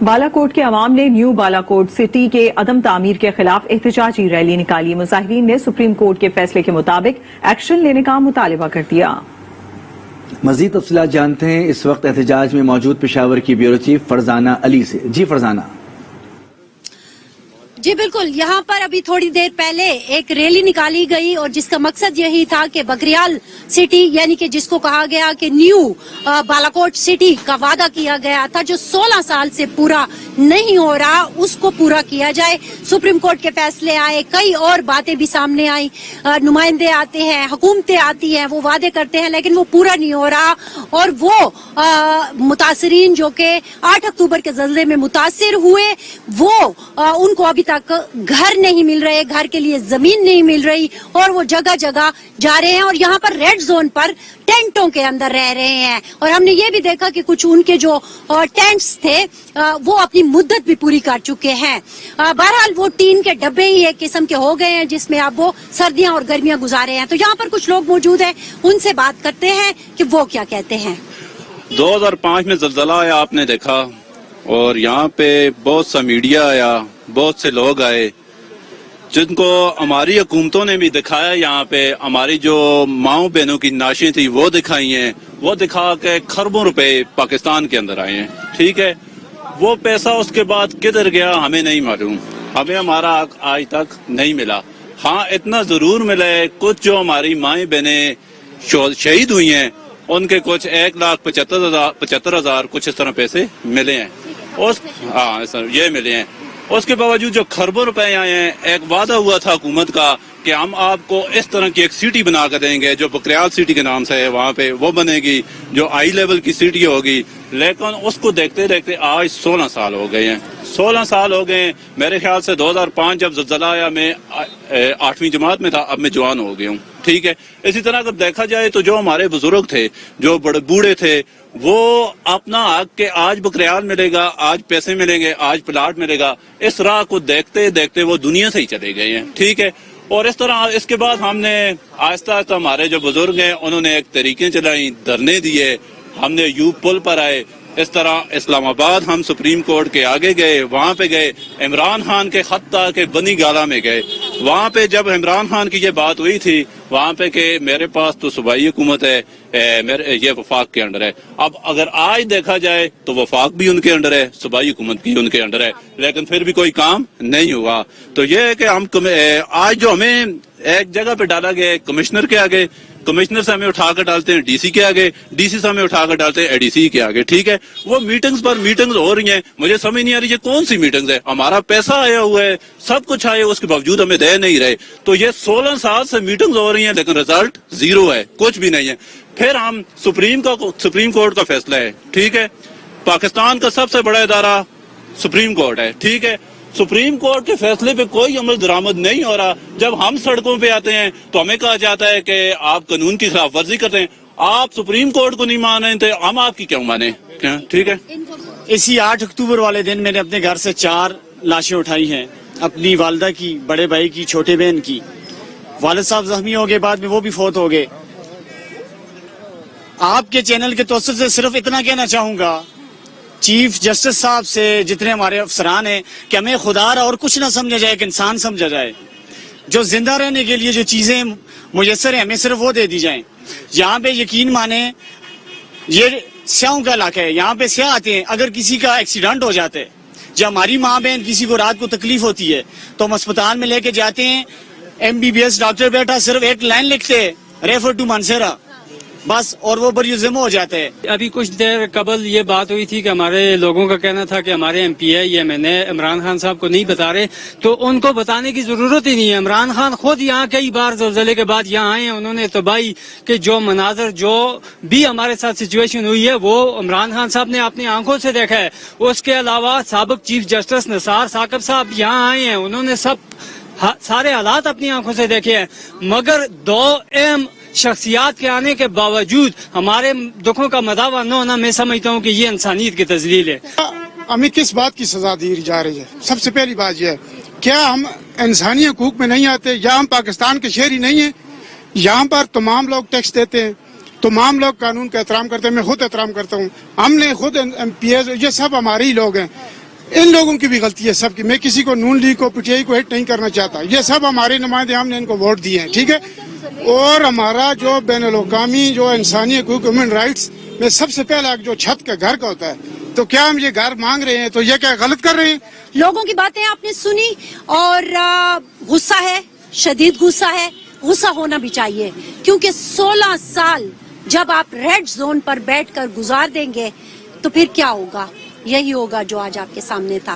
بالاکوٹ کے عوام نے نیو بالاکوٹ سٹی کے عدم تعمیر کے خلاف احتجاجی ریلی نکالی۔ مظاہرین نے سپریم کورٹ کے فیصلے کے مطابق ایکشن لینے کا مطالبہ کر دیا۔ مزید تفصیلات جانتے ہیں اس وقت احتجاج میں موجود پشاور کی بیورو چیف فرزانہ علی سے۔ جی فرزانہ۔ جی بالکل، یہاں پر ابھی تھوڑی دیر پہلے ایک ریلی نکالی گئی اور جس کا مقصد یہی تھا کہ بکریال سٹی یعنی کہ جس کو کہا گیا کہ نیو بالاکوٹ سٹی کا وعدہ کیا گیا تھا جو 16 سال سے پورا نہیں ہو رہا اس کو پورا کیا جائے۔ سپریم کورٹ کے فیصلے آئے، کئی اور باتیں بھی سامنے آئیں، نمائندے آتے ہیں، حکومتیں آتی ہیں، وہ وعدے کرتے ہیں لیکن وہ پورا نہیں ہو رہا، اور وہ متاثرین جو کہ 8 اکتوبر کے زلزلے میں متاثر ہوئے وہ ان کو ابھی تک گھر نہیں مل رہے، گھر کے لیے زمین نہیں مل رہی اور وہ جگہ جگہ جا رہے ہیں اور یہاں پر ریڈ زون پر ٹینٹوں کے اندر رہ رہے ہیں۔ اور ہم نے یہ بھی دیکھا کہ کچھ ان کے جو ٹینٹس تھے وہ اپنی مدت بھی پوری کر چکے ہیں۔ بہرحال وہ ٹین کے ڈبے ہی ایک قسم کے ہو گئے ہیں جس میں اب وہ سردیاں اور گرمیاں گزارے ہیں۔ تو یہاں پر کچھ لوگ موجود ہیں، ان سے بات کرتے ہیں کہ وہ کیا کہتے ہیں۔ 2005 میں زلزلہ آیا، آپ نے دیکھا، اور یہاں پہ بہت سا میڈیا آیا، بہت سے لوگ آئے جن کو ہماری حکومتوں نے بھی دکھایا۔ یہاں پہ ہماری جو ماؤں بہنوں کی نعشیں تھی وہ دکھائی ہیں، وہ دکھا کے خربوں روپے پاکستان کے اندر آئے ہیں، ٹھیک ہے۔ وہ پیسہ اس کے بعد کدھر گیا ہمیں نہیں معلوم، ہمیں ہمارا حق آج تک نہیں ملا۔ ہاں اتنا ضرور ملا ہے، کچھ جو ہماری مائیں بہنیں شہید ہوئی ہیں ان کے کچھ 1,75,000 کچھ اس طرح پیسے ملے ہیں، یہ ملے ہیں۔ اس کے باوجود جو خربوں روپے آئے ہیں، ایک وعدہ ہوا تھا حکومت کا کہ ہم آپ کو اس طرح کی ایک سٹی بنا کر دیں گے جو بکریال سٹی کے نام سے ہے، وہاں پہ وہ بنے گی جو ہائی لیول کی سٹی ہوگی، لیکن اس کو دیکھتے دیکھتے آج 16 سال ہو گئے ہیں۔ 16 سال ہو گئے ہیں، میرے خیال سے 2005 جب زلزلہ آیا میں 8ویں جماعت میں تھا، اب میں جوان ہو گیا ہوں، ٹھیک ہے۔ اسی طرح اگر دیکھا جائے تو جو ہمارے بزرگ تھے، جو بڑے بوڑھے تھے، وہ اپنا حق کہ آج بکریال ملے گا، آج پیسے ملیں گے، آج پلاٹ ملے گا، اس راہ کو دیکھتے دیکھتے وہ دنیا سے ہی چلے گئے ہیں، ٹھیک ہے۔ اور اس طرح اس کے بعد ہم نے آہستہ آہستہ ہمارے جو بزرگ ہیں انہوں نے ایک تحریکیں چلائیں، دھرنے دیے، ہم نے یوب پل پر آئے، اس طرح اسلام آباد ہم سپریم کورٹ کے آگے گئے، وہاں پہ گئے، عمران خان کے خط تک بنی گالا میں گئے، وہاں پہ جب عمران خان کی یہ بات ہوئی تھی وہاں پہ کہ میرے پاس تو صوبائی حکومت ہے، یہ وفاق کے انڈر ہے۔ اب اگر آج دیکھا جائے تو وفاق بھی ان کے انڈر ہے، صوبائی حکومت بھی ان کے انڈر ہے، لیکن پھر بھی کوئی کام نہیں ہوا۔ تو یہ ہے کہ ہم آج جو ہمیں ایک جگہ پہ ڈالا گیا ہے کمشنر کے آگے، کمشنر سے ہمیں اٹھا کر ڈالتے ہیں ڈی سی کے آگے، ڈی سی سے ہمیں اٹھا کر ڈالتے ہیں اے ڈی سی کے آگے، ٹھیک ہے۔ وہ میٹنگز پر میٹنگز ہو رہی ہیں، مجھے سمجھ نہیں آ رہی یہ کون سی میٹنگز ہے، ہمارا پیسہ آیا ہوا ہے، سب کچھ آیا، اس کے باوجود ہمیں دے نہیں رہے۔ تو یہ 16 سال سے میٹنگز ہو رہی ہیں لیکن رزلٹ زیرو ہے، کچھ بھی نہیں ہے۔ پھر ہم سپریم کورٹ کا فیصلہ ہے، ٹھیک ہے، پاکستان کا سب سے بڑا ادارہ سپریم کورٹ ہے، ٹھیک ہے۔ سپریم کورٹ کے فیصلے پہ کوئی عمل درآمد نہیں ہو رہا۔ جب ہم سڑکوں پہ آتے ہیں تو ہمیں کہا جاتا ہے کہ آپ قانون کی خلاف ورزی کرتے ہیں، آپ سپریم کورٹ کو نہیں مان رہے تھے، ہم آپ کی کیوں مانیں، ٹھیک ہے۔ اسی 8 اکتوبر والے دن میں نے اپنے گھر سے 4 لاشیں اٹھائی ہیں، اپنی والدہ کی، بڑے بھائی کی، چھوٹے بہن کی۔ والد صاحب زخمی ہو گئے، بعد میں وہ بھی فوت ہو گئے۔ آپ کے چینل کے توسط سے صرف اتنا کہنا چاہوں گا چیف جسٹس صاحب سے، جتنے ہمارے افسران ہیں، کہ ہمیں خدا را اور کچھ نہ سمجھا جائے، ایک انسان سمجھا جائے۔ جو زندہ رہنے کے لیے جو چیزیں میسر ہیں ہمیں صرف وہ دے دی جائیں۔ یہاں پہ یقین مانیں یہ سیاحوں کا علاقہ ہے، یہاں پہ سیاح آتے ہیں، اگر کسی کا ایکسیڈنٹ ہو جاتا ہے، جب ہماری ماں بہن کسی کو رات کو تکلیف ہوتی ہے تو ہم اسپتال میں لے کے جاتے ہیں، MBBS ڈاکٹر بیٹھا صرف ایک لائن لکھتے ہیں، ریفر ٹو مانسیرا، بس، اور وہ بری ذمہ ہو جاتا ہے۔ ابھی کچھ دیر قبل یہ بات ہوئی تھی کہ ہمارے لوگوں کا کہنا تھا کہ ہمارے MP ہے یہ میں نے عمران خان صاحب کو نہیں بتا رہے، تو ان کو بتانے کی ضرورت ہی نہیں ہے۔ عمران خان خود یہاں کئی بار زلزلے کے بعد یہاں آئے ہیں، انہوں نے تباہی کے جو مناظر جو بھی ہمارے ساتھ سچویشن ہوئی ہے وہ عمران خان صاحب نے اپنی آنکھوں سے دیکھا ہے۔ اس کے علاوہ سابق چیف جسٹس نثار ثاقب صاحب یہاں آئے ہیں، انہوں نے سارے حالات اپنی آنکھوں سے دیکھے ہیں، مگر 2 اہم شخصیات کے آنے کے باوجود ہمارے دکھوں کا مداوع نہ ہونا، میں سمجھتا ہوں کہ یہ انسانیت کی تذلیل ہے۔ ہمیں کس بات کی سزا دی جا رہی ہے؟ سب سے پہلی بات یہ ہے، کیا ہم انسانی حقوق میں نہیں آتے یا ہم پاکستان کے شہری نہیں ہیں؟ یہاں پر تمام لوگ ٹیکس دیتے ہیں، تمام لوگ قانون کا احترام کرتے ہیں، میں خود احترام کرتا ہوں، ہم نے خود MPs، یہ سب ہمارے ہی لوگ ہیں، ان لوگوں کی بھی غلطی ہے سب کی. میں کسی کو نون لیگ کو پی ٹی آئی کو ہٹ نہیں کرنا چاہتا. یہ سب ہمارے نمائندے, ہم نے ان کو ووٹ دیے ہیں, ٹھیک ہے. اور ہمارا جو بین الاقوامی جو انسانی حقوق ہیومن رائٹس میں سب سے پہلا جو چھت کا گھر کا ہوتا ہے, تو کیا ہم یہ گھر مانگ رہے ہیں تو یہ کیا غلط کر رہے ہیں؟ لوگوں کی باتیں آپ نے سنی اور غصہ ہے, شدید غصہ ہے. غصہ ہونا بھی چاہیے کیونکہ 16 سال جب آپ ریڈ زون پر بیٹھ کر گزار دیں گے تو پھر کیا ہوگا؟ یہی ہوگا جو آج آپ کے سامنے تھا.